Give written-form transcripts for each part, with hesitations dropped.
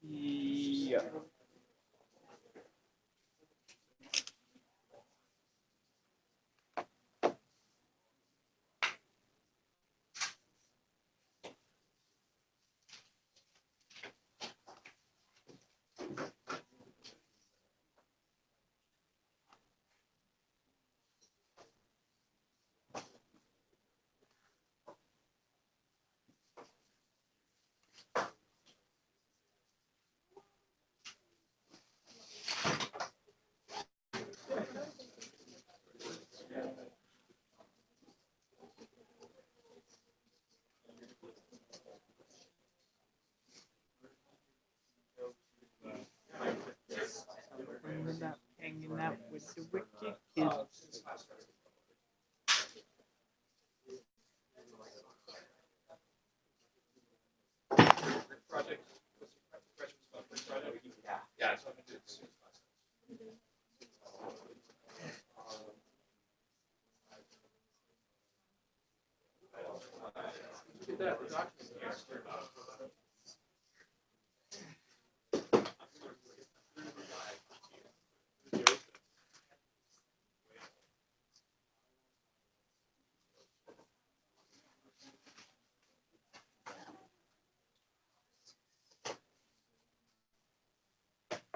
Yeah. Hanging out with the wicked kids. Yeah.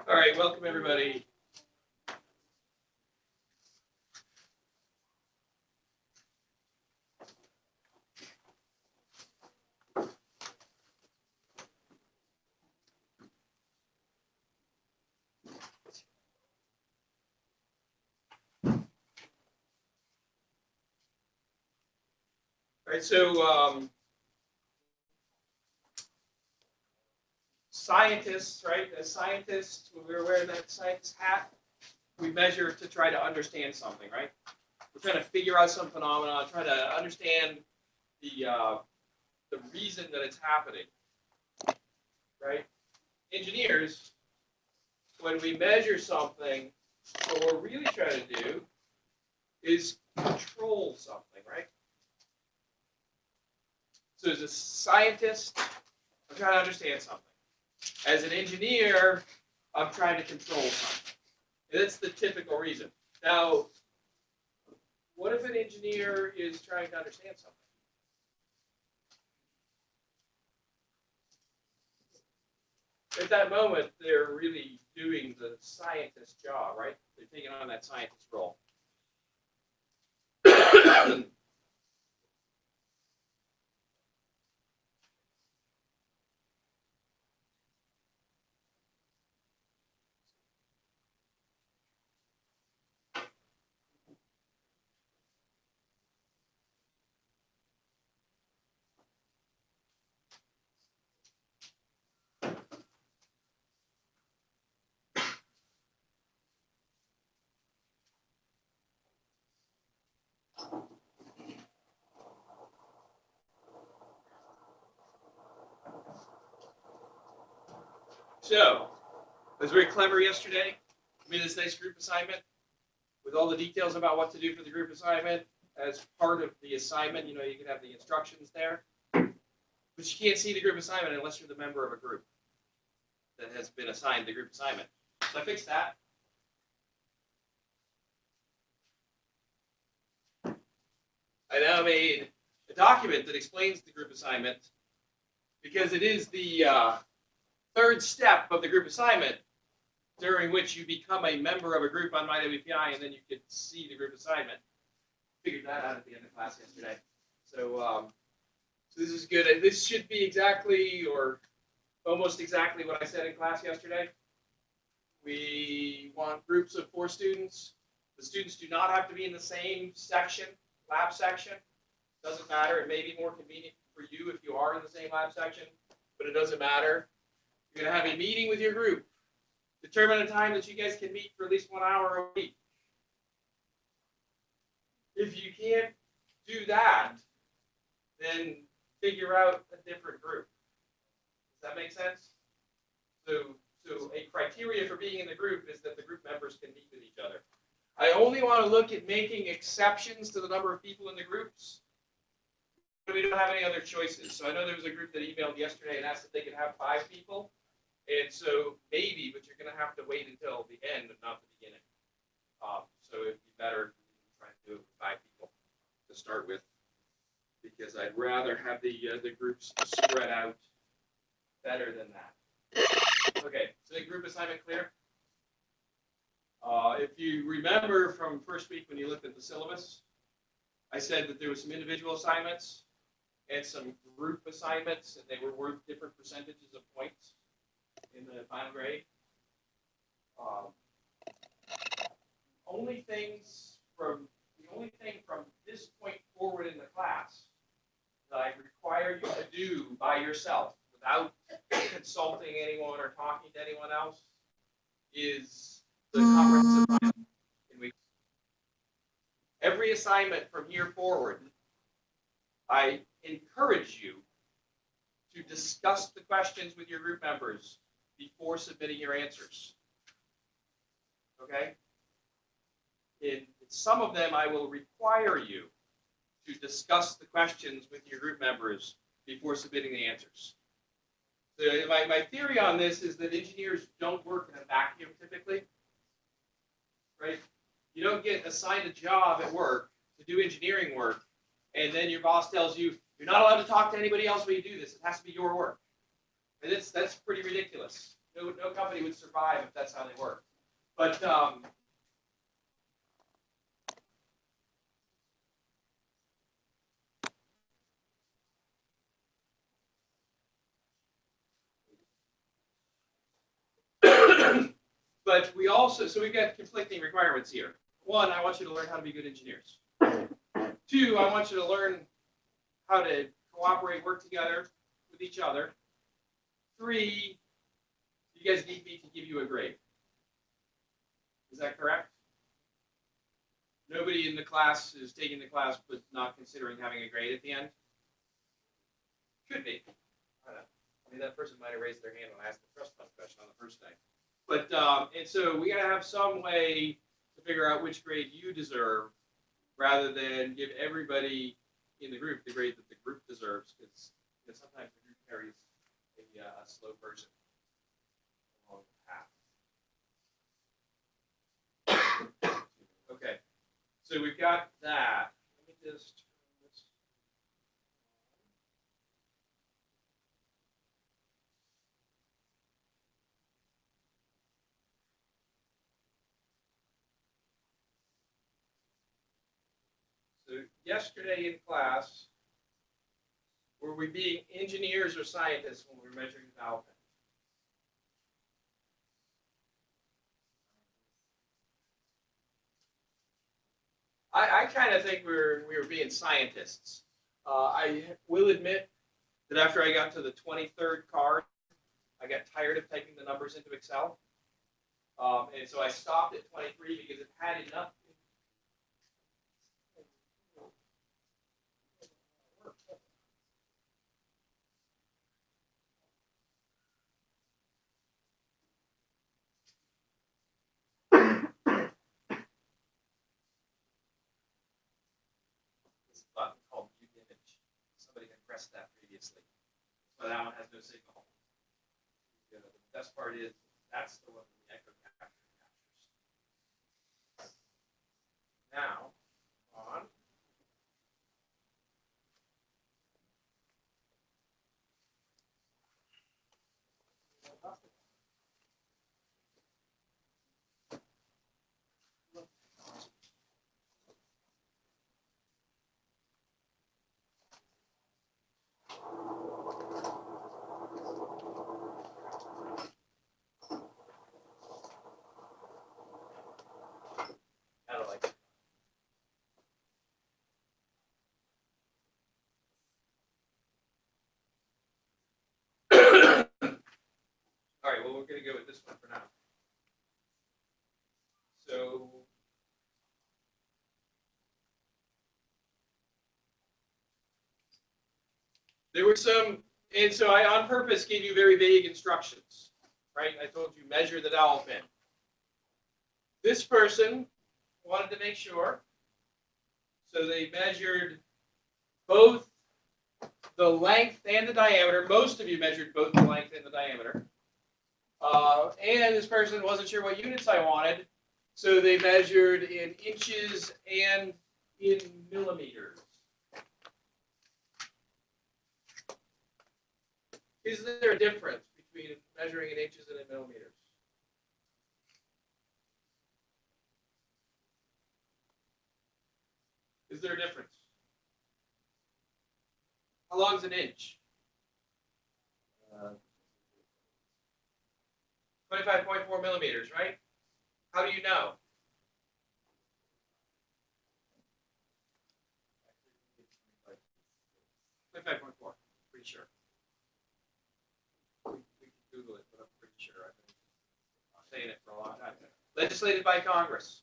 All right, welcome everybody. All right, so scientists, right? As scientists, when we're wearing that scientist hat, we measure to try to understand something, right? We're trying to figure out some phenomena, try to understand the reason that it's happening, right? Engineers, when we measure something, what we're really trying to do is control something, right? So as a scientist, I'm trying to understand something. As an engineer, I'm trying to control something. And that's the typical reason. Now, what if an engineer is trying to understand something? At that moment, they're really doing the scientist job, right? They're taking on that scientist role. So, I was very clever yesterday. I made this nice group assignment with all the details about what to do for the group assignment. As part of the assignment, you know, you can have the instructions there. It But you can't see the group assignment unless you're the member of a group that has been assigned the group assignment. So I fixed that. I now made a document that explains the group assignment because it is the third step of the group assignment during which you become a member of a group on MyWPI, and then you can see the group assignment. Figured that out at the end of class yesterday. So, so this is good. This should be exactly or almost exactly what I said in class yesterday. We want groups of 4 students. The students do not have to be in the same section, lab section. Doesn't matter. It may be more convenient for you if you are in the same lab section, but it doesn't matter. You're going to have a meeting with your group. Determine a time that you guys can meet for at least 1 hour a week. If you can't do that, then figure out a different group. Does that make sense? So a criteria for being in the group is that the group members can meet with each other. I only want to look at making exceptions to the number of people in the groups. But we don't have any other choices. So I know there was a group that emailed yesterday and asked if they could have 5 people. And so maybe, but you're going to have to wait until the end and not the beginning. So it'd be better if you try to do it with 5 people to start with, because I'd rather have the groups spread out better than that. Okay, so the group assignment clear? If you remember from first week when you looked at the syllabus, I said that there were some individual assignments and some group assignments, and they were worth different percentages of points in the final grade. The only thing from this point forward in the class that I require you to do by yourself without consulting anyone or talking to anyone else is the comprehensive plan in week. Every assignment from here forward, I encourage you to discuss the questions with your group members before submitting your answers. Okay? In some of them, I will require you to discuss the questions with your group members before submitting the answers. So my theory on this is that engineers don't work in a vacuum typically, right? You don't get assigned a job at work to do engineering work, and then your boss tells you, you're not allowed to talk to anybody else when you do this. It has to be your work. And that's pretty ridiculous. No company would survive if that's how they work. But but we also, so we've got conflicting requirements here. 1, I want you to learn how to be good engineers. 2, I want you to learn how to cooperate, work together with each other. 3, you guys need me to give you a grade. Is that correct? Nobody in the class is taking the class but not considering having a grade at the end? Could be. I don't know. I mean, that person might have raised their hand when I asked the trust fund question on the first day. But, and so we got to have some way to figure out which grade you deserve rather than give everybody in the group the grade that the group deserves, because sometimes the group carries a slow person along the path. Okay, so we've got that. Let me just turn this. So yesterday in class, were we being engineers or scientists when we were measuring development? I kind of think we were being scientists. I will admit that after I got to the 23rd card, I got tired of typing the numbers into Excel. And so I stopped at 23 because it had enough. This button called View Image. Somebody had pressed that previously. So that one has no signal. The best part is that's the one the echo capture captures. Now, on. I don't like it. All right, well, we're going to go with this one for now. So, there were some, and so I on purpose gave you very vague instructions, right? I told you measure the dowel pin. This person wanted to make sure, so they measured both the length and the diameter. Most of you measured both the length and the diameter. And this person wasn't sure what units I wanted, so they measured in inches and in millimeters. Is there a difference between measuring in inches and in millimeters? Is there a difference? How long is an inch? 25.4 millimeters, right? How do you know? Twenty-five point four. Pretty sure. We can Google it, but I'm pretty sure. I've been saying it for a long time. Legislated by Congress.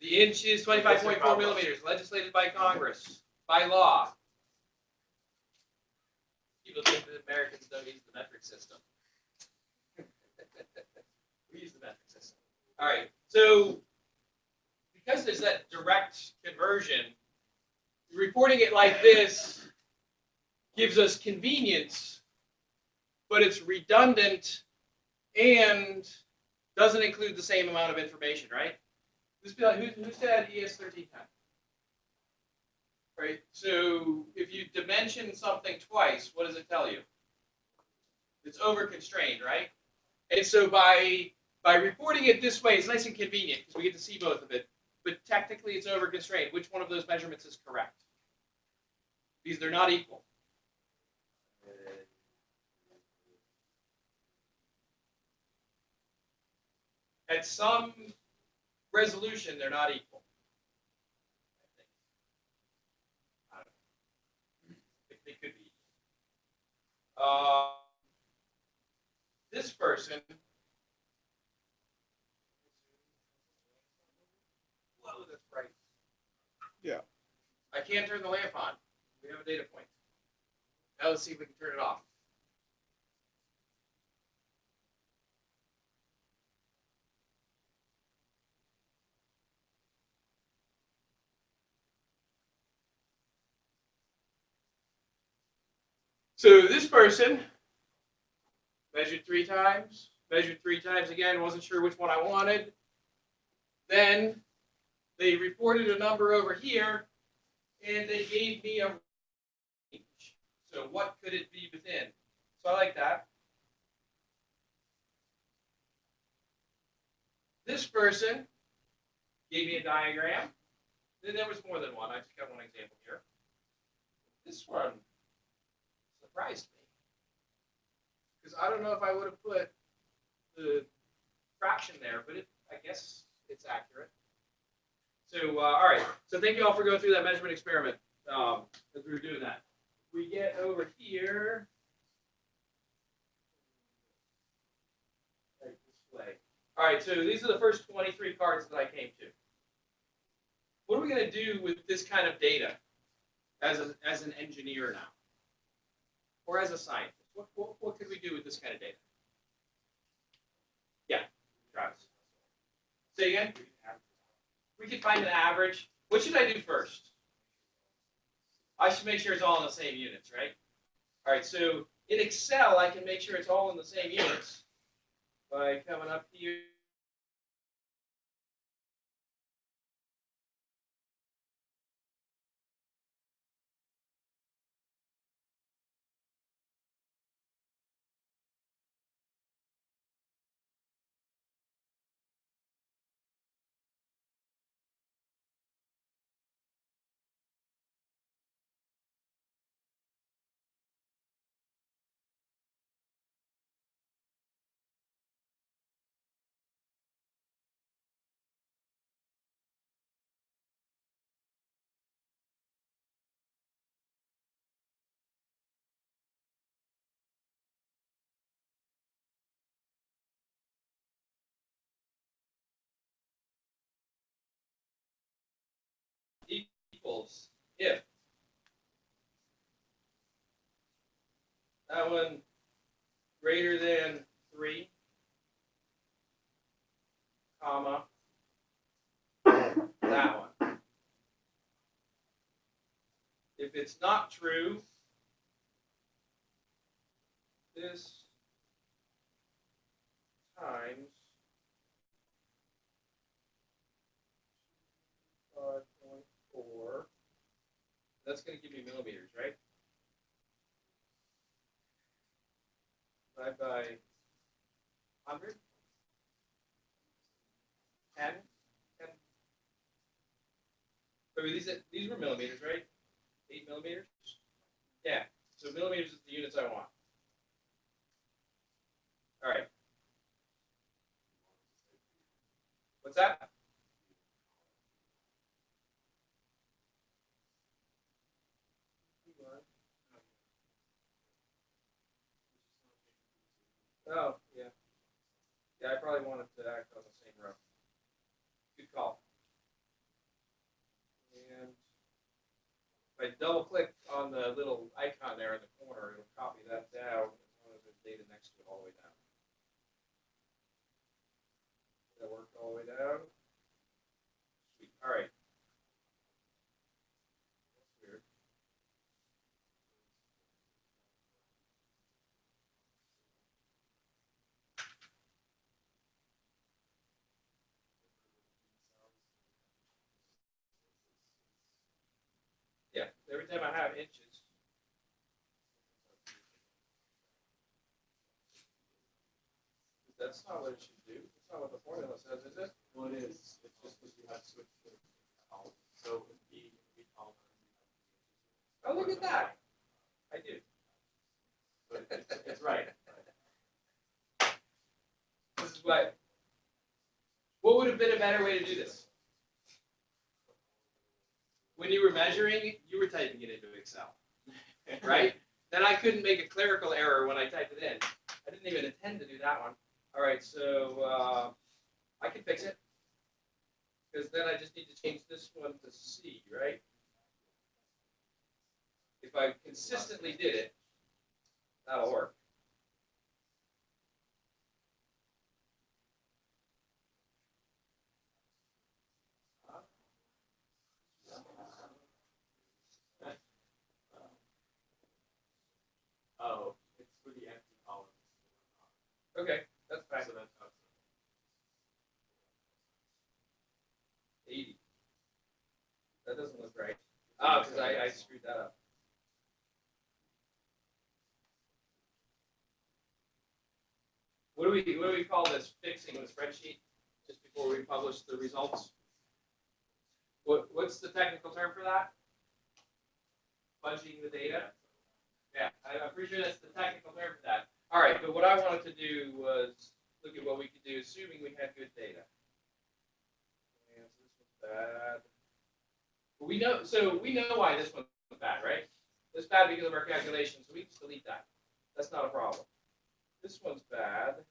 The inch is 25.4 millimeters. Legislated by Congress. By law. People think that Americans don't use the metric system. We use the metric system. All right. So, because there's that direct conversion, reporting it like this gives us convenience, but it's redundant and doesn't include the same amount of information, right? Who said ES1310? Right? So if you dimension something twice, what does it tell you? It's over-constrained, right? And so by reporting it this way, it's nice and convenient because we get to see both of it. But technically, it's over-constrained. Which one of those measurements is correct? Because they're not equal. At some resolution, they're not equal. I don't know. They could be. This person. Whoa, that's bright. Yeah. I can't turn the lamp on. We have a data point. Now let's see if we can turn it off. So this person measured 3 times, measured 3 times again, wasn't sure which one I wanted. Then they reported a number over here, and they gave me a range. So what could it be within? So I like that. This person gave me a diagram. Then there was more than one. I just got one example here. This one surprised me. Because I don't know if I would have put the fraction there, but I guess it's accurate. So, all right. So thank you all for going through that measurement experiment as we were doing that. We get over here. Display. All right. So these are the first 23 cards that I came to. What are we going to do with this kind of data as an engineer now? Or as a scientist? What could we do with this kind of data? Yeah, Travis. Say again? We could find an average. What should I do first? I should make sure it's all in the same units, right? All right, so in Excel, I can make sure it's all in the same units by coming up here. Equals if that one greater than 3, comma, that one. If it's not true, this times 5.4, that's going to give you millimeters, right? Divide by 100, 10, 10. So these were millimeters, right? 8 millimeters? Yeah, so millimeters is the units I want. All right. What's that? Oh, yeah. Yeah, I probably wanted to act on the same row. Good call. And if I double click on the little icon there in the corner, it'll copy that down as long as there's data next to it all the way down. That worked all the way down. Sweet. All right. That's weird. Yeah, every time I have inches. That's not what it should do. That's not what the formula says, is it? Well, it is. It's just because you have switched to column. So in B column. Oh, look at that. I do. But it's right. This is what would have been a better way to do this? When you were measuring, you were typing it into Excel, right? Then I couldn't make a clerical error when I typed it in. I didn't even intend to do that one. All right, so I can fix it. Because then I just need to change this one to C, right? If I consistently did it, that'll work. Oh, it's for the empty columns. Okay, that's fine. So that's how it's 80. That doesn't look right. Oh, because I screwed that up. What do we call this? Fixing the spreadsheet just before we publish the results. What's the technical term for that? Fudging the data. Yeah, I'm pretty sure that's the technical term for that. All right, but what I wanted to do was look at what we could do, assuming we had good data. And so this one's bad. But we know why this one's bad, right? It's bad because of our calculations, so we can just delete that. That's not a problem. This one's bad.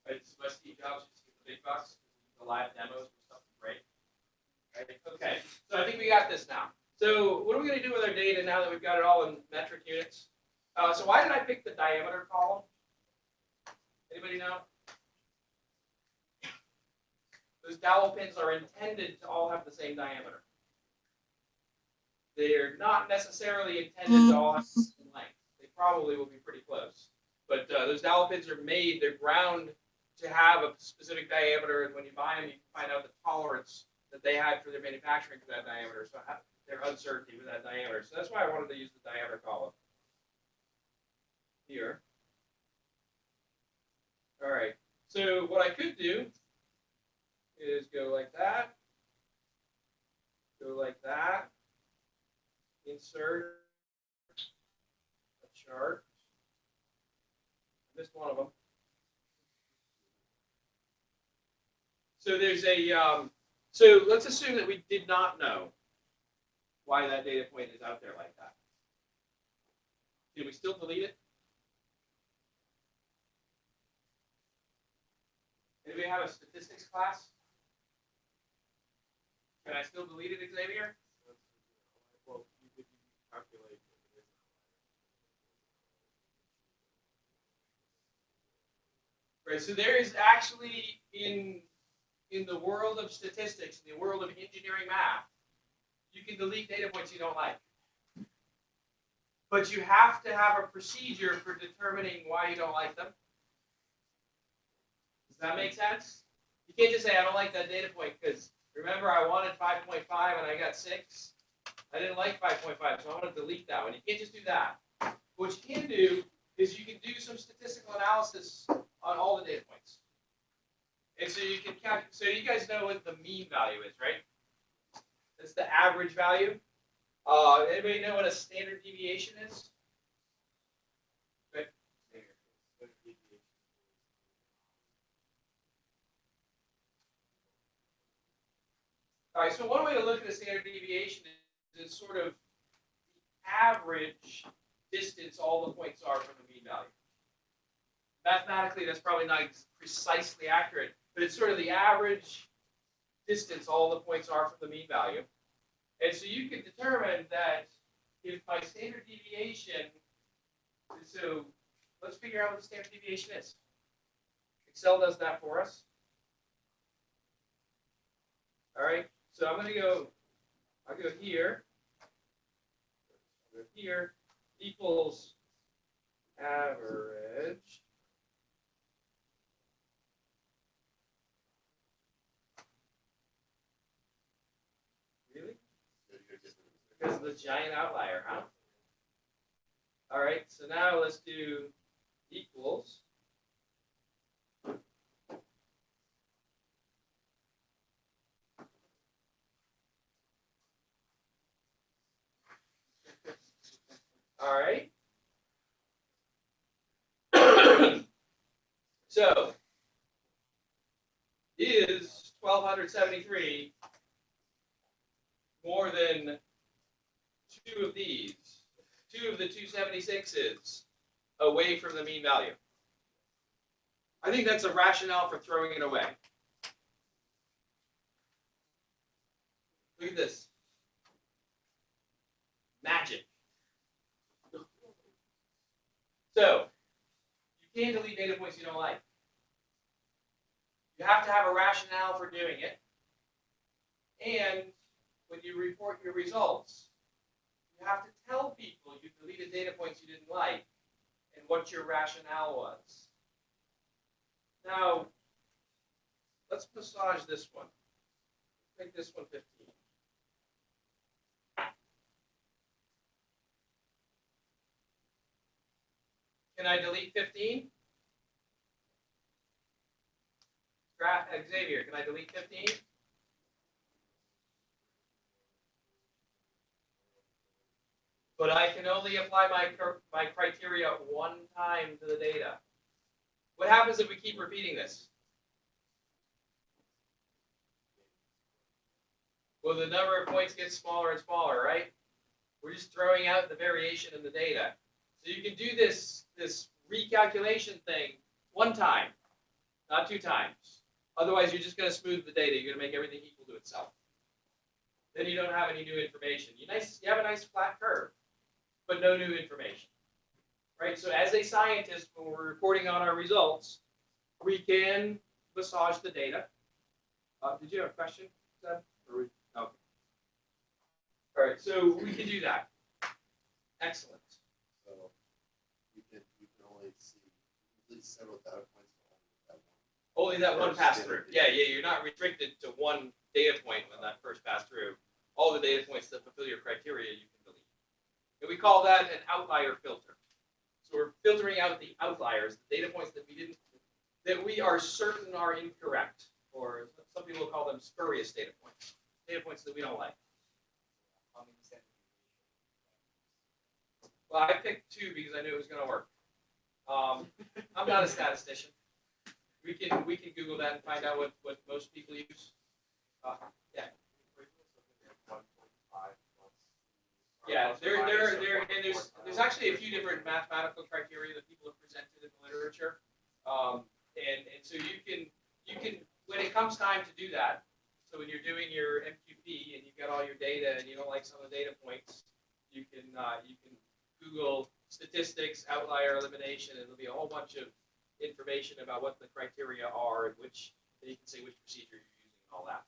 Right, this is my Steve Jobs, just get the big bucks, the live demos for stuff to break. Right? Okay, so I think we got this now. So what are we going to do with our data now that we've got it all in metric units? So why did I pick the diameter column? Anybody know? Those dowel pins are intended to all have the same diameter. They're not necessarily intended to all have the same length. They probably will be pretty close. But those dowel pins are made, they're ground to have a specific diameter, and when you buy them, you can find out the tolerance that they had for their manufacturing for that diameter. So their uncertainty with that diameter. So that's why I wanted to use the diameter column here. All right. So what I could do is go like that, go like that, insert a chart. I missed one of them. So there's a, so let's assume that we did not know why that data point is out there like that. Can we still delete it? Anybody have a statistics class? Can I still delete it, Xavier? Well, you could calculate if it is an Right, so there is actually in the world of statistics, in the world of engineering math, you can delete data points you don't like. But you have to have a procedure for determining why you don't like them. Does that make sense? You can't just say, I don't like that data point because remember I wanted 5.5 and I got 6. I didn't like 5.5, so I want to delete that one. You can't just do that. What you can do is you can do some statistical analysis on all the data points. And so you can calculate, so you guys know what the mean value is, right? That's the average value. Anybody know what a standard deviation is? Good. All right, so one way to look at a standard deviation is sort of the average distance all the points are from the mean value. Mathematically, that's probably not precisely accurate, but it's sort of the average distance all the points are from the mean value. And so you can determine that if my standard deviation, so let's figure out what the standard deviation is. Excel does that for us. All right, so I'm going to go, I'll go here, equals average. Really? Because of the giant outlier, huh? All right, so now let's do equals. All right. So, is 1273 more than two of these? Two of the 276s away from the mean value? I think that's a rationale for throwing it away. Look at this. Magic. So, you can't delete data points you don't like. You have to have a rationale for doing it. And when you report your results, you have to tell people you deleted data points you didn't like and what your rationale was. Now, let's massage this one. Make this one 15. Can I delete 15? Xavier, can I delete 15? But I can only apply my criteria one time to the data. What happens if we keep repeating this? Well, the number of points gets smaller and smaller, right? We're just throwing out the variation in the data. So you can do this recalculation thing one time, not two times. Otherwise, you're just going to smooth the data. You're going to make everything equal to itself. then you don't have any new information. You have a nice flat curve, but no new information, right? So as a scientist, when we're reporting on our results, we can massage the data. Did you have a question, Seb? Okay. All right, so we can do that. Excellent. So you can only see at least several data points for Only that one First pass data through. point. Yeah, you're not restricted to one data point when that first pass through. All the data points that fulfill your criteria, you can delete. And we call that an outlier filter. So we're filtering out the outliers, the data points that we are certain are incorrect, or some people will call them spurious data points that we don't like. Well, I picked 2 because I knew it was going to work. I'm not a statistician. We can Google that and find out what most people use. Yeah. Yeah, and there's actually a few different mathematical criteria that people have presented in the literature, and so you can when it comes time to do that. So when you're doing your MQP and you've got all your data and you don't like some of the data points, you can Google statistics, outlier elimination, and there'll be a whole bunch of information about what the criteria are and you can say which procedure you're using and all that.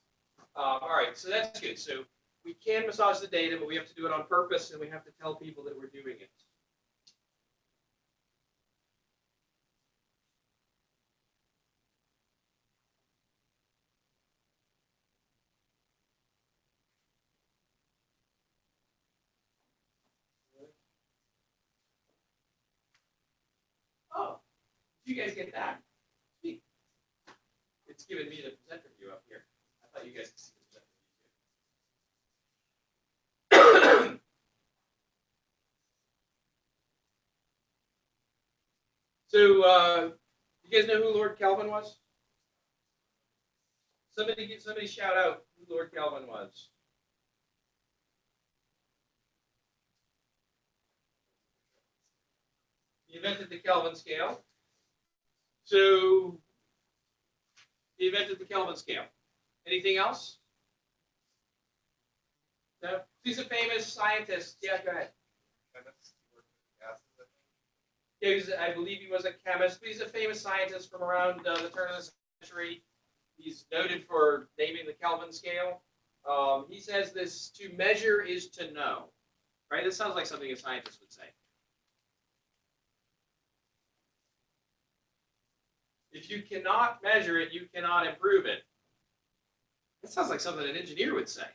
All right, so that's good. So we can massage the data, but we have to do it on purpose, and we have to tell people that we're doing it. Oh, did you guys get that? Sweet. It's giving me the presenter view up here. I thought you guys could see the presenter view too. So, you guys know who Lord Kelvin was? Somebody shout out who Lord Kelvin was. He invented the Kelvin scale. So, he invented the Kelvin scale. Anything else? No? He's a famous scientist. Yeah, go ahead. Yeah, I believe he was a chemist, but he's a famous scientist from around the turn of the century. He's noted for naming the Kelvin scale. He says this: to measure is to know. Right? This sounds like something a scientist would say. If you cannot measure it, you cannot improve it. That sounds like something an engineer would say.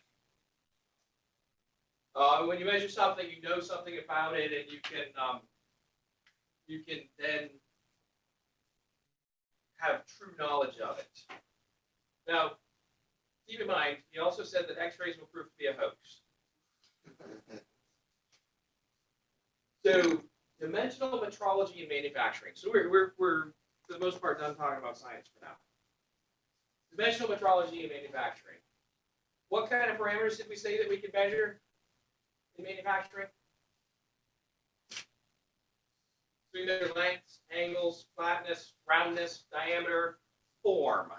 When you measure something, you know something about it, and you can then have true knowledge of it. Now, keep in mind, he also said that X-rays will prove to be a hoax. So, dimensional metrology in manufacturing. So we're for the most part done talking about science for now. Dimensional metrology in manufacturing. What kind of parameters did we say that we could measure in manufacturing? So we measure lengths, angles, flatness, roundness, diameter, form.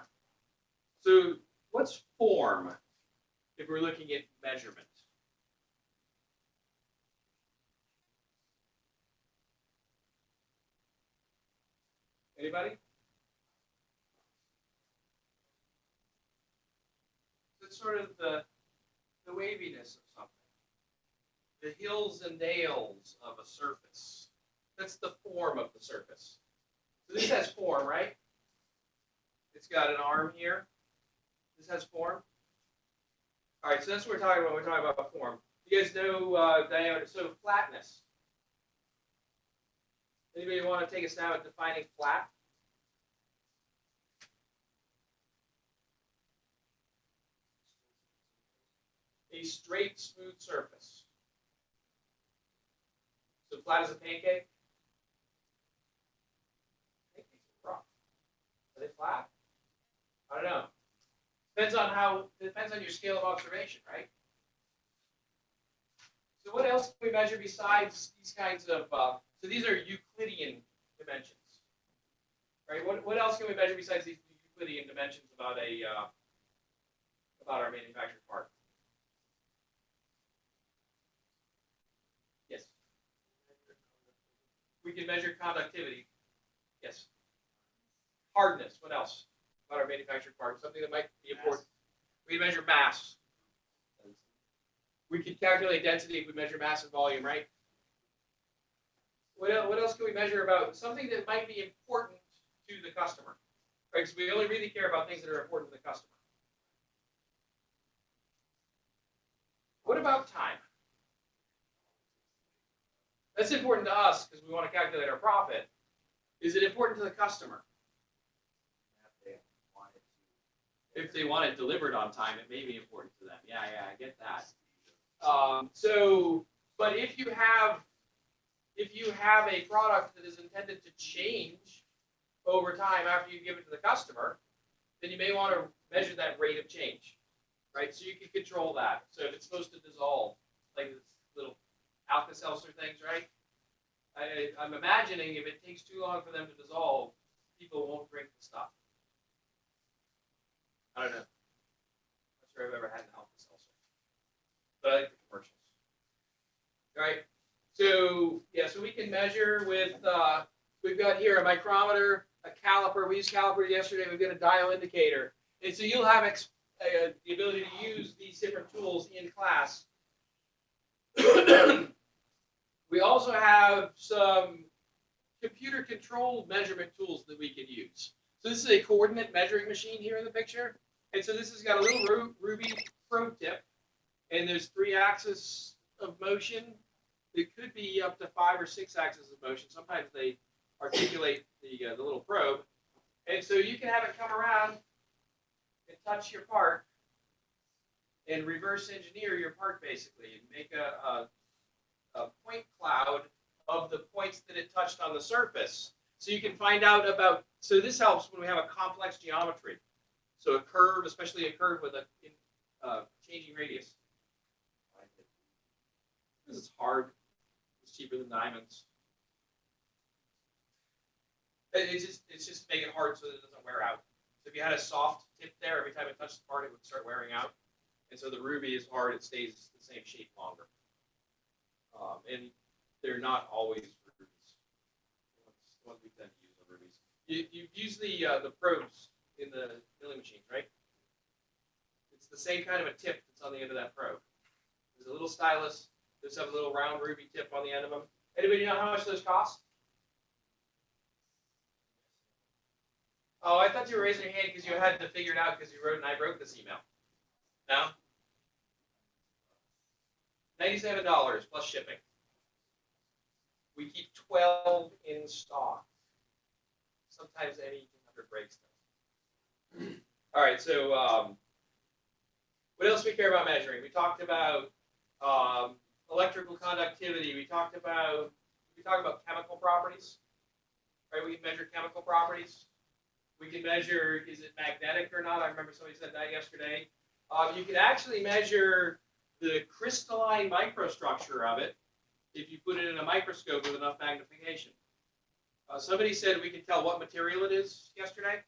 So what's form if we're looking at measurement? Anybody? It's sort of the waviness of something. The hills and dales of a surface. That's the form of the surface. So this has form, right? It's got an arm here. This has form. All right, so that's what we're talking about. We're talking about form. You guys know diameter. So flatness. Anybody want to take a stab at defining flat? A straight, smooth surface. So flat as a pancake? Pancakes are rough. Are they flat? I don't know. Depends on your scale of observation, right? So what else can we measure besides these kinds of, so these are Euclidean dimensions, right? What else can we measure besides these Euclidean dimensions about our manufactured part? measure conductivity. Yes. Hardness. What else about our manufactured parts? Something that might be important. We measure mass. We could calculate density if we measure mass and volume, right? What else can we measure about something that might be important to the customer? Right, because we only really care about things that are important to the customer. What about time? That's important to us because we want to calculate our profit. Is it important to the customer? If they want it delivered on time, it may be important to them. Yeah, I get that. But if you have a product that is intended to change over time after you give it to the customer, then you may want to measure that rate of change, right? So you can control that. So if it's supposed to dissolve, like this little Alka-Seltzer things, right? I'm imagining if it takes too long for them to dissolve, people won't drink the stuff. I don't know. I'm not sure I've ever had an Alka-Seltzer, but I like the commercials. All right. So yeah, so we can measure with. We've got here a micrometer, a caliper. We used caliper yesterday. We've got a dial indicator, and so you'll have the ability to use these different tools in class. We also have some computer-controlled measurement tools that we can use. So this is a coordinate measuring machine here in the picture. And so this has got a little ruby probe tip. And there's 3 axes of motion. It could be up to 5 or 6 axes of motion. Sometimes they articulate the little probe. And so you can have it come around and touch your part and reverse engineer your part basically and make a point cloud of the points that it touched on the surface. So you can find out about, so this helps when we have a complex geometry. So a curve, especially a curve with a changing radius. Because it's hard, it's cheaper than diamonds. It's just to make it hard so that it doesn't wear out. So if you had a soft tip there, every time it touched the part, it would start wearing out. And so the ruby is hard, it stays the same shape longer. And they're not always rubies. The ones we tend to use are rubies. You use the probes in the milling machines, right? It's the same kind of a tip that's on the end of that probe. There's a little stylus. Those have a little round ruby tip on the end of them. Anybody know how much those cost? Oh, I thought you were raising your hand because you had to figure it out because you wrote and I wrote this email. No? $97 plus shipping. We keep 12 in stock. Sometimes ME1800 breaks them. All right, so what else do we care about measuring? We talked about electrical conductivity. We talked about chemical properties. Right? We can measure chemical properties. We can measure, is it magnetic or not? I remember somebody said that yesterday. You can actually measure the crystalline microstructure of it if you put it in a microscope with enough magnification. Somebody said we can tell what material it is yesterday.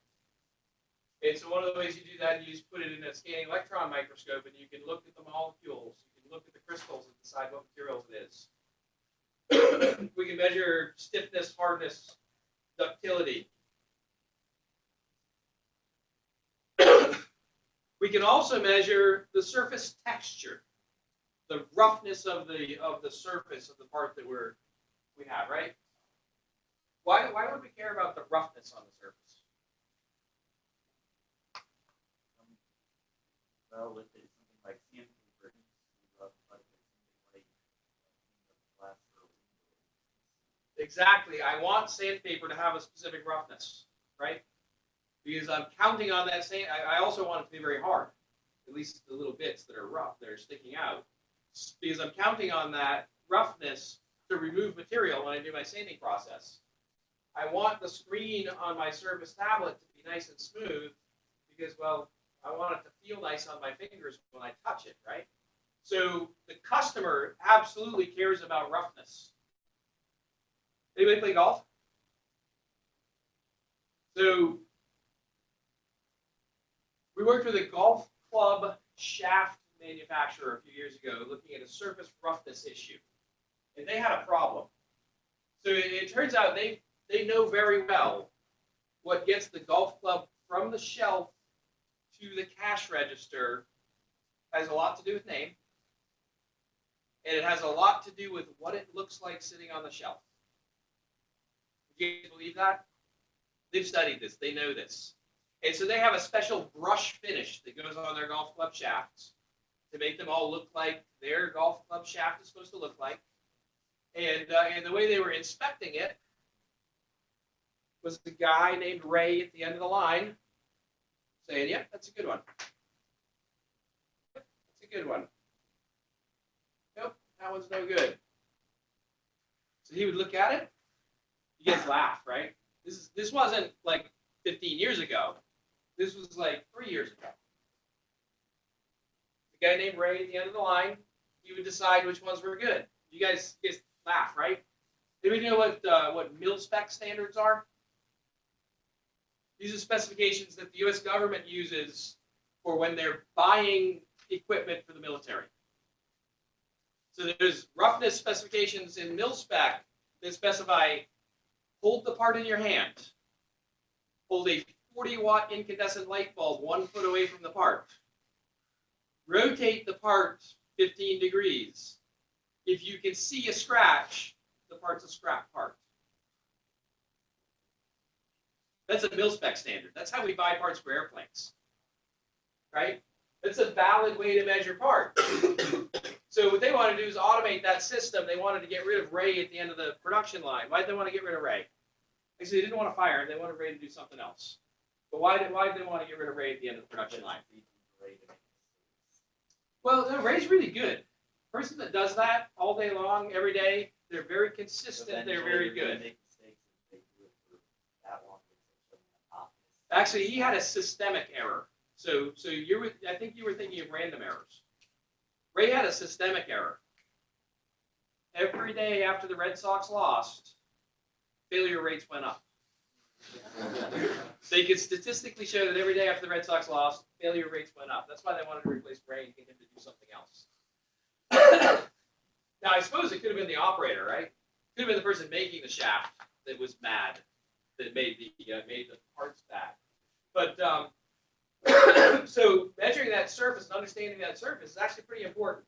And so one of the ways you do that, you just put it in a scanning electron microscope and you can look at the molecules. You can look at the crystals and decide what materials it is. We can measure stiffness, hardness, ductility. We can also measure the surface texture, the roughness of the surface of the part that we have, right? Why would we care about the roughness on the surface? Well, if it's something like sandpaper, rough, like something like glass or window. Exactly. I want sandpaper to have a specific roughness, right? Because I'm counting on that sand. I also want it to be very hard, at least the little bits that are rough, that are sticking out. Because I'm counting on that roughness to remove material when I do my sanding process. I want the screen on my Surface tablet to be nice and smooth because, well, I want it to feel nice on my fingers when I touch it, right? So the customer absolutely cares about roughness. Anybody play golf? So we worked with a golf club shaft manufacturer a few years ago looking at a surface roughness issue. And they had a problem. So it turns out they know very well what gets the golf club from the shelf to the cash register has a lot to do with name, and it has a lot to do with what it looks like sitting on the shelf. Do you believe that? They've studied this. They know this. And so they have a special brush finish that goes on their golf club shafts to make them all look like their golf club shaft is supposed to look like. And the way they were inspecting it was the guy named Ray at the end of the line saying, yep, that's a good one. Yep, that's a good one. Nope, that one's no good. So he would look at it. You guys laugh, right? This wasn't like 15 years ago. This was like 3 years ago. The guy named Ray at the end of the line, he would decide which ones were good. You guys just laugh, right? Do we know what mil spec standards are? These are specifications that the U.S. government uses for when they're buying equipment for the military. So there's roughness specifications in mil spec that specify hold the part in your hand, hold a 40-watt incandescent light bulb 1 foot away from the part, rotate the part 15 degrees. If you can see a scratch, the part's a scrap part. That's a mil-spec standard. That's how we buy parts for airplanes, right? That's a valid way to measure parts. So what they want to do is automate that system. They wanted to get rid of Ray at the end of the production line. Why did they want to get rid of Ray? Actually, they didn't want to fire him. They wanted Ray to do something else. But why did they want to get rid of Ray at the end of the production line? Well, no, Ray's really good. The person that does that all day long, every day, they're very consistent. They're very good. Actually, he had a systemic error. So I think you were thinking of random errors. Ray had a systemic error. Every day after the Red Sox lost, failure rates went up. They could statistically show that every day after the Red Sox lost, failure rates went up. That's why they wanted to replace Ray and get him to do something else. Now, I suppose it could have been the operator, right? Could have been the person making the shaft that was mad, that made the parts bad. But so measuring that surface and understanding that surface is actually pretty important.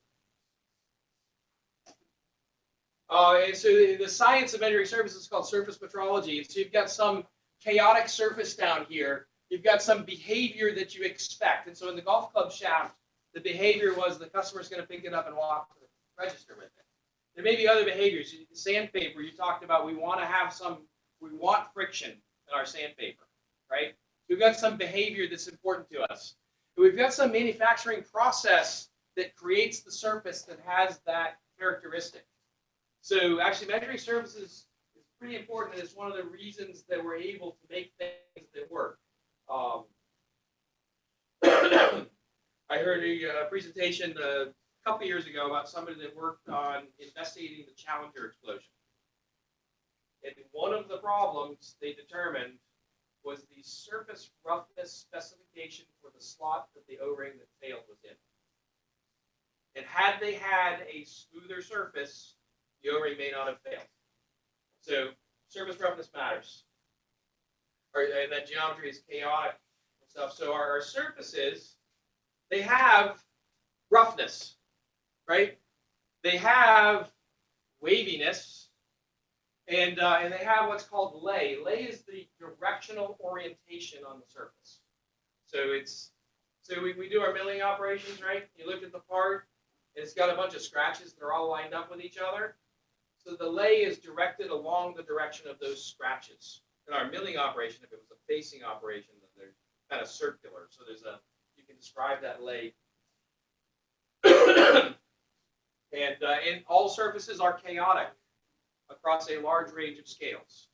And so the science of measuring surfaces is called surface metrology. And so you've got some chaotic surface down here. You've got some behavior that you expect. And so in the golf club shaft, the behavior was the customer's going to pick it up and walk to the register with it. There may be other behaviors. Sandpaper, you talked about, we want friction in our sandpaper, right? We've got some behavior that's important to us. But we've got some manufacturing process that creates the surface that has that characteristic. So actually measuring surfaces is pretty important, and it's one of the reasons that we're able to make things that work. I heard a presentation a couple years ago about somebody that worked on investigating the Challenger explosion. And one of the problems they determined was the surface roughness specification for the slot that the O-ring that failed was in. And had they had a smoother surface, the O-ring may not have failed. So surface roughness matters. And that geometry is chaotic and stuff. So our surfaces, they have roughness, right? They have waviness, and they have what's called lay. Lay is the directional orientation on the surface. So we do our milling operations, right? You look at the part, and it's got a bunch of scratches that are all lined up with each other. So the lay is directed along the direction of those scratches. In our milling operation, if it was a facing operation, then they're kind of circular. So you can describe that lay. And all surfaces are chaotic across a large range of scales.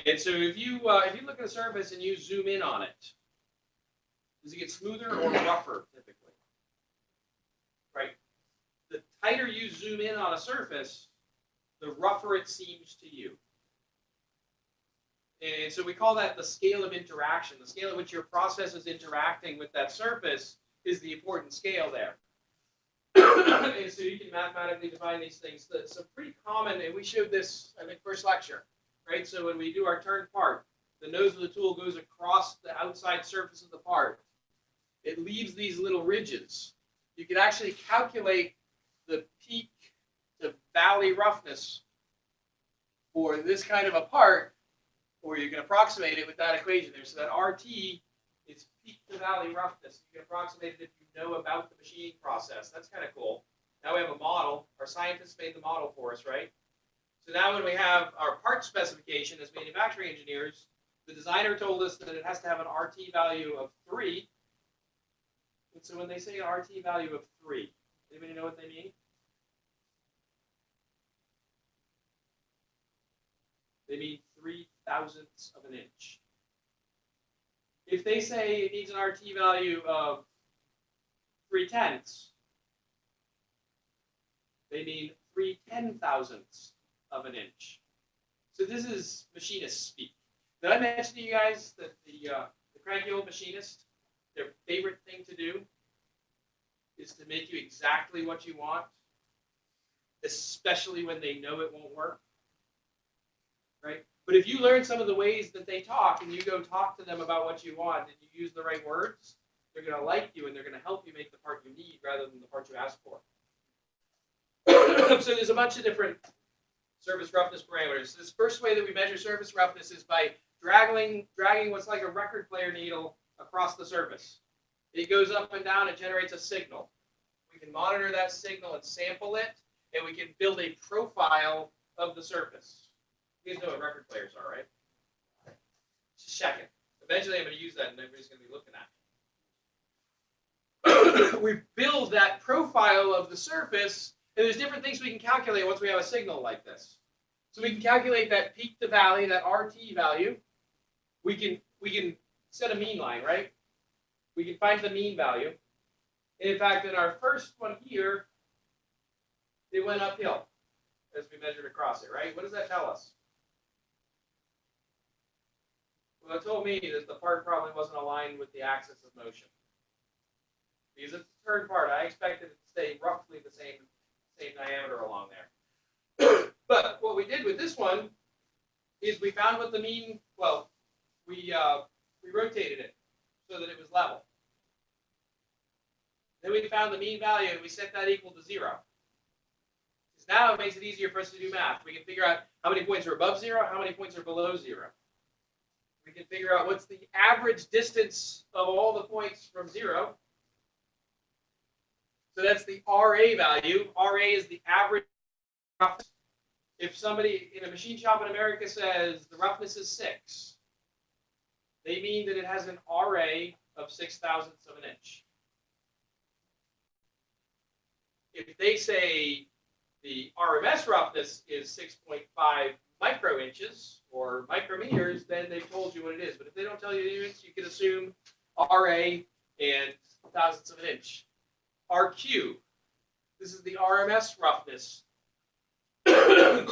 And so if you look at a surface and you zoom in on it, does it get smoother or rougher typically? Right? The tighter you zoom in on a surface, the rougher it seems to you. And so we call that the scale of interaction. The scale at which your process is interacting with that surface is the important scale there. And so you can mathematically define these things. So pretty common, and we showed this, I think, first lecture, right? So when we do our turned part, the nose of the tool goes across the outside surface of the part. It leaves these little ridges. You can actually calculate the peak to valley roughness for this kind of a part, or you can approximate it with that equation there. So that RT is peak to valley roughness. You can approximate it if you know about the machining process. That's kind of cool. Now we have a model. Our scientists made the model for us, right? So now when we have our part specification as manufacturing engineers, the designer told us that it has to have an RT value of 3. And so when they say an RT value of 3, anybody know what they mean? They mean 3/1000ths of an inch. If they say it needs an RT value of 3/10, they mean 3/10,000ths of an inch. So this is machinist speak. Did I mention to you guys that the cranky old machinist, their favorite thing to do is to make you exactly what you want, especially when they know it won't work, right? But if you learn some of the ways that they talk and you go talk to them about what you want and you use the right words, they're going to like you and they're going to help you make the part you need rather than the part you ask for. So there's a bunch of different surface roughness parameters. This first way that we measure surface roughness is by dragging what's like a record player needle across the surface. It goes up and down, it generates a signal. We can monitor that signal and sample it, and we can build a profile of the surface. You guys know what record players are, right? Just checking. Eventually I'm going to use that and everybody's going to be looking at it. We build that profile of the surface, and there's different things we can calculate once we have a signal like this. So we can calculate that peak to valley, that RT value. We can set a mean line, right? We can find the mean value. And in fact, in our first one here, it went uphill as we measured across it, right? What does that tell us? Well, it told me that the part probably wasn't aligned with the axis of motion. Because it's a turned part, I expected it to stay roughly the same diameter along there. But what we did with this one is we found what the mean, well, we rotated it so that it was level. Then we found the mean value and we set that equal to 0. Because now it makes it easier for us to do math. We can figure out how many points are above 0, how many points are below 0. We can figure out what's the average distance of all the points from 0. So that's the RA value. RA is the average roughness. If somebody in a machine shop in America says the roughness is 6, they mean that it has an RA of 0.006 of an inch. If they say the RMS roughness is 6.5 microinches or micrometers, then they've told you what it is. But if they don't tell you the units, you can assume RA and thousandths of an inch. RQ, this is the RMS roughness. And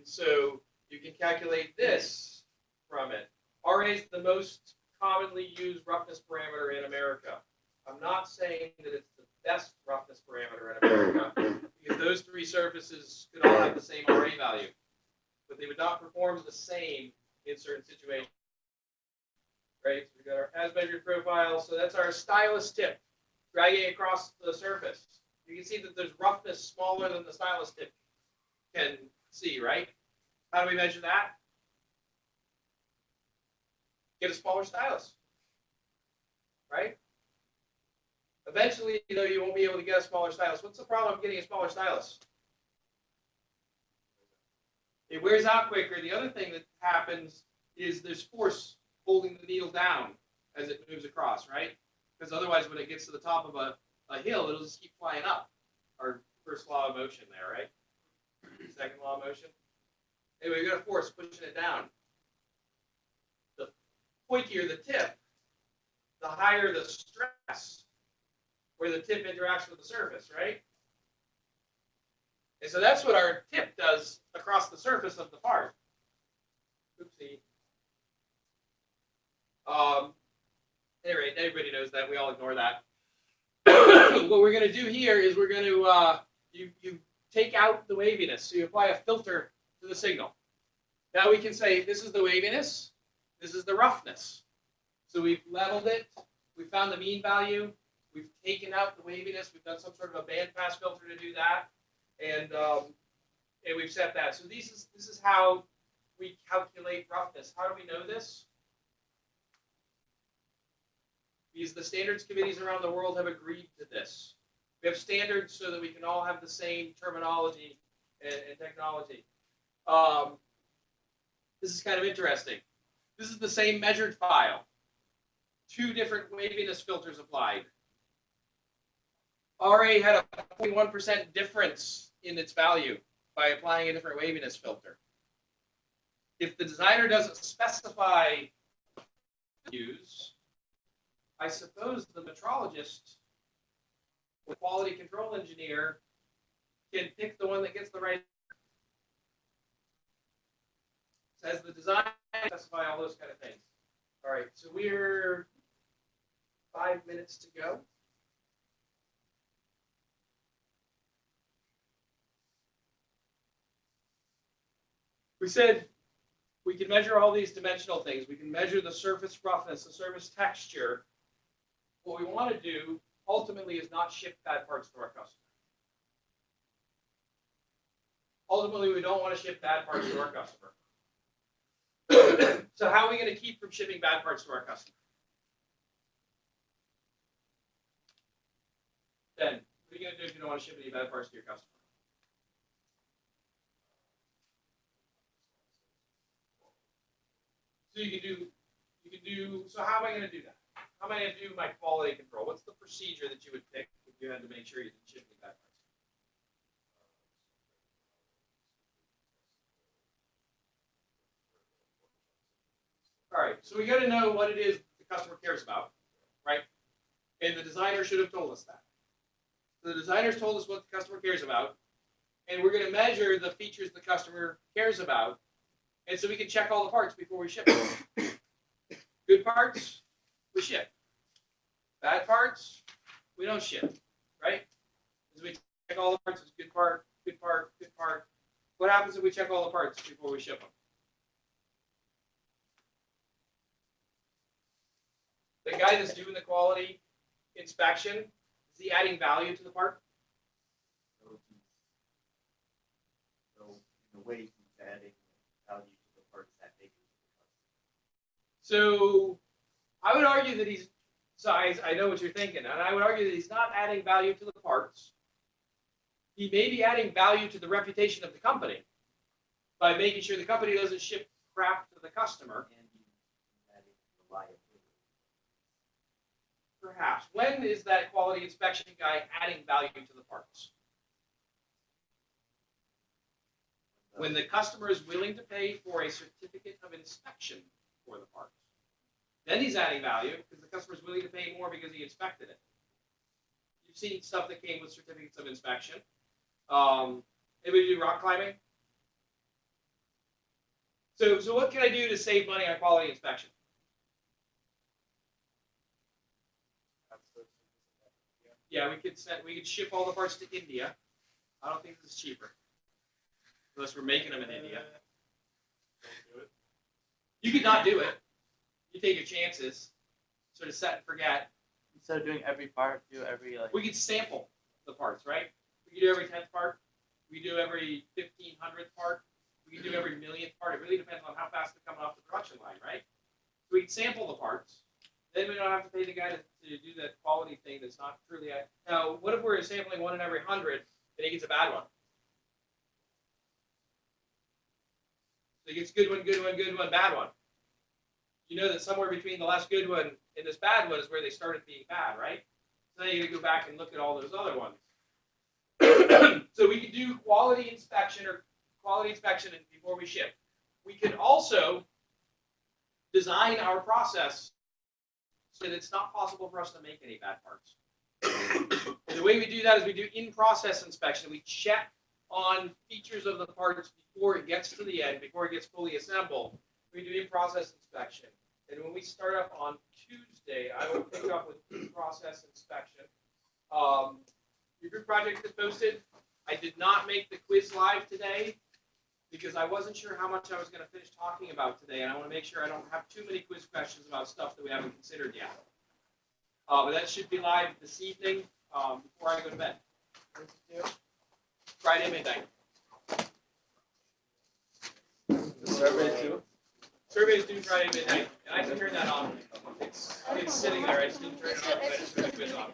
so you can calculate this from it. RA is the most commonly used roughness parameter in America. I'm not saying that it's the best roughness parameter in America, because those three surfaces could all have the same RA value, but they would not perform the same in certain situations. Right? So we got our as measured profile. So that's our stylus tip dragging across the surface. You can see that there's roughness smaller than the stylus tip can see, right? How do we measure that? Get a smaller stylus, right? Eventually, you won't be able to get a smaller stylus. What's the problem of getting a smaller stylus? It wears out quicker. The other thing that happens is there's force holding the needle down as it moves across, right? Because otherwise, when it gets to the top of a hill, it'll just keep flying up. Our first law of motion there, right? Second law of motion. Anyway, we've got a force pushing it down. The pointier the tip, the higher the stress where the tip interacts with the surface, right? And so that's what our tip does across the surface of the part. Oopsie. Anyway, everybody knows that. We all ignore that. what we're going to do here is we're going to, you take out the waviness. So you apply a filter to the signal. Now we can say this is the waviness, this is the roughness. So we've leveled it, we found the mean value, we've taken out the waviness, we've done some sort of a bandpass filter to do that, and we've set that. So this is how we calculate roughness. How do we know this? Because the standards committees around the world have agreed to this. We have standards so that we can all have the same terminology and technology. This is kind of interesting. This is the same measured file. 2 different waviness filters applied. RA had a 41% difference in its value by applying a different waviness filter. If the designer doesn't specify use, I suppose the metrologist, the quality control engineer, can pick the one that gets the right. Says the design, specify all those kind of things. All right, so we're 5 minutes to go. We said we can measure all these dimensional things. We can measure the surface roughness, the surface texture. What we want to do ultimately is not ship bad parts to our customer. Ultimately, we don't want to ship bad parts to our customer. So how are we going to keep from shipping bad parts to our customer? Then, what are you going to do if you don't want to ship any bad parts to your customer? So so how am I going to do that? How am I going to do my quality control? What's the procedure that you would pick if you had to make sure you didn't ship any bad parts? All right, so we got to know what it is the customer cares about, right? And the designer should have told us that. So the designers told us what the customer cares about, and we're going to measure the features the customer cares about, and so we can check all the parts before we ship them. Good parts, we ship. Bad parts, we don't ship, right? So we check all the parts, it's good part, good part, good part. What happens if we check all the parts before we ship them? The guy that's doing the quality inspection, is he adding value to the part? So in a way, he's adding value to the parts that make it. So I would argue that he's, so I know what you're thinking, and I would argue that he's not adding value to the parts. He may be adding value to the reputation of the company by making sure the company doesn't ship crap to the customer. And he's adding reliability. Perhaps. When is that quality inspection guy adding value to the parts? When the customer is willing to pay for a certificate of inspection for the parts. Then he's adding value because the customer is willing to pay more because he inspected it. You've seen stuff that came with certificates of inspection. Anybody do rock climbing? So what can I do to save money on quality inspection? Yeah, we could ship all the parts to India. I don't think this is cheaper. Unless we're making them in India. Don't do it. You could not do it. You take your chances. Sort of set and forget. Instead of doing every part, do every like. We could sample the parts, right? We could do every 10th part. We could do every 1500th part. We could do every millionth part. It really depends on how fast they're coming off the production line, right? So we can sample the parts. Then we don't have to pay the guy to do that quality thing that's not truly. Now, what if we're sampling 1 in every 100 and he gets a bad one? So he gets good one, good one, good one, bad one. You know that somewhere between the last good one and this bad one is where they started being bad, right? So then you got to go back and look at all those other ones. So we can do quality inspection before we ship. We can also design our process so that it's not possible for us to make any bad parts. And the way we do that is we do in-process inspection. We check on features of the parts before it gets to the end, before it gets fully assembled. We do in-process inspection. And when we start up on Tuesday, I will pick up with in-process inspection. Your group project is posted. I did not make the quiz live today because I wasn't sure how much I was going to finish talking about today, and I want to make sure I don't have too many quiz questions about stuff that we haven't considered yet. But that should be live this evening before I go to bed. Friday midnight. Survey too? Survey is due Friday midnight, and I can turn that on. It's sitting there. I just didn't turn it on. I just put the quiz on.